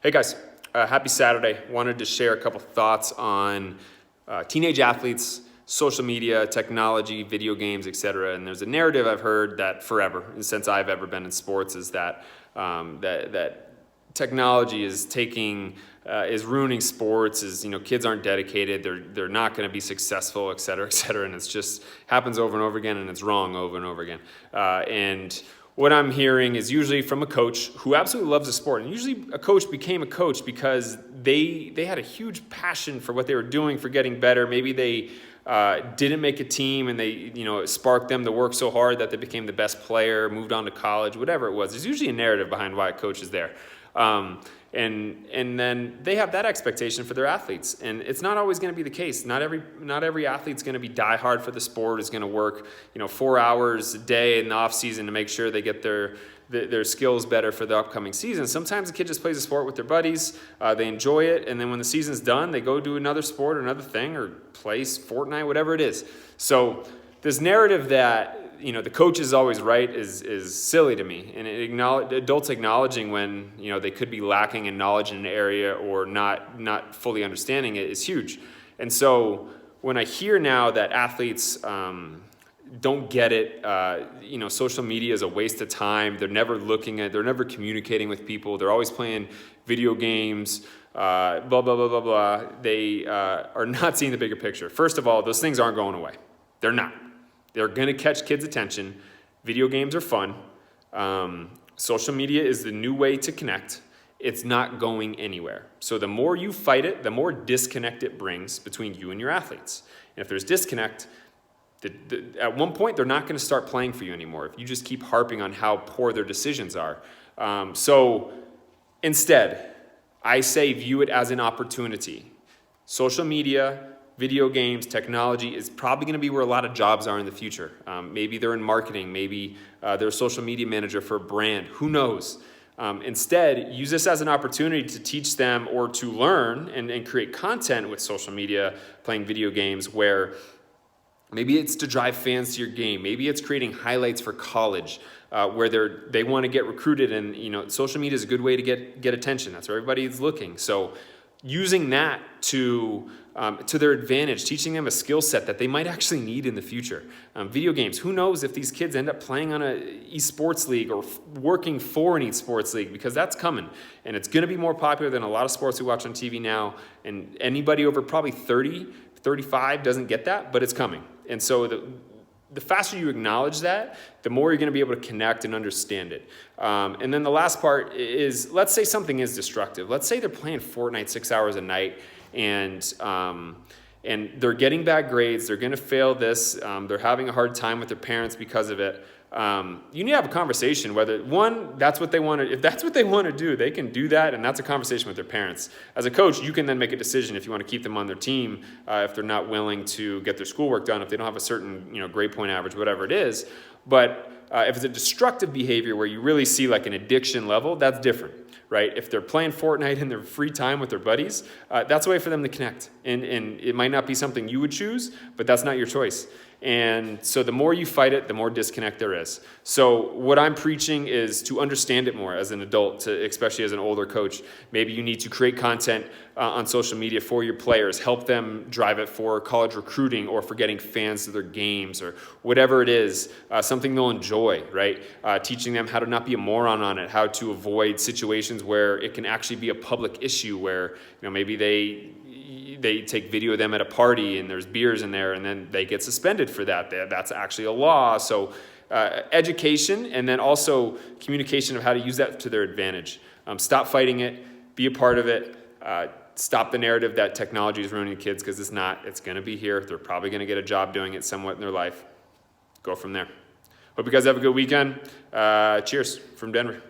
Hey guys, happy Saturday. Wanted to share a couple thoughts on teenage athletes, social media, technology, video games, etc. And there's a narrative I've heard that forever, and since I've ever been in sports, is that that technology is is ruining sports. Kids aren't dedicated, they're not going to be successful, etc., etc. And it's just happens over and over again, and it's wrong over and over again. And what I'm hearing is usually from a coach who absolutely loves the sport. And usually a coach became a coach because they had a huge passion for what they were doing, for getting better. Maybe they didn't make a team and it sparked them to work so hard that they became the best player, moved on to college, whatever it was. There's usually a narrative behind why a coach is there. And then they have that expectation for their athletes, and it's not always going to be the case. Not every athlete's going to be diehard for the sport, is going to work 4 hours a day in the off season to make sure they get their skills better for the upcoming season. Sometimes the kid just plays a sport with their buddies, they enjoy it, and then when the season's done, they go do another sport or another thing, or play Fortnite, whatever it is. So this narrative that the coach is always right is silly to me. And adults acknowledging when they could be lacking in knowledge in an area or not fully understanding it is huge. And so when I hear now that athletes don't get it, social media is a waste of time. They're never they're never communicating with people. They're always playing video games, blah, blah, blah, blah, blah. They are not seeing the bigger picture. First of all, those things aren't going away. They're not. They're going to catch kids' attention. Video games are fun. Social media is the new way to connect. It's not going anywhere. So the more you fight it, the more disconnect it brings between you and your athletes. And if there's disconnect, at one point, they're not going to start playing for you anymore if you just keep harping on how poor their decisions are. So instead, I say view it as an opportunity. Social media, video games, technology is probably going to be where a lot of jobs are in the future. Maybe they're in marketing. Maybe they're a social media manager for a brand. Who knows? Instead, use this as an opportunity to teach them or to learn and create content with social media, playing video games, where maybe it's to drive fans to your game. Maybe it's creating highlights for college, where they want to get recruited. And social media is a good way to get attention. That's where everybody's looking. So using that to their advantage, teaching them a skill set that they might actually need in the future. Video games, who knows if these kids end up playing on an esports league or working for an esports league, because that's coming. And it's going to be more popular than a lot of sports we watch on TV now. And anybody over probably 30, 35 doesn't get that, but it's coming. And so the faster you acknowledge that, the more you're going to be able to connect and understand it. And then the last part is, let's say something is destructive. Let's say they're playing Fortnite 6 hours a night, and they're getting bad grades. They're going to fail this. They're having a hard time with their parents because of it. You need to have a conversation whether, one, that's what they want to, if that's what they want to do, they can do that, and that's a conversation with their parents. As a coach, you can then make a decision if you want to keep them on their team, if they're not willing to get their schoolwork done, if they don't have a certain grade point average, whatever it is. But if it's a destructive behavior where you really see like an addiction level, that's different, right? If they're playing Fortnite in their free time with their buddies, that's a way for them to connect. And it might not be something you would choose, but that's not your choice. And so the more you fight it, the more disconnect there is. So what I'm preaching is to understand it more as an adult, especially as an older coach. Maybe you need to create content on social media for your players, help them drive it for college recruiting or for getting fans to their games or whatever it is, something they'll enjoy, right? Teaching them how to not be a moron on it, how to avoid situations where it can actually be a public issue where maybe they take video of them at a party and there's beers in there and then they get suspended for that. That's actually a law. So education, and then also communication of how to use that to their advantage. Stop fighting it, be a part of it, stop the narrative that technology is ruining kids, because it's not. It's going to be here. They're probably going to get a job doing it somewhat in their life. Go from there. Hope you guys have a good weekend. Cheers from Denver.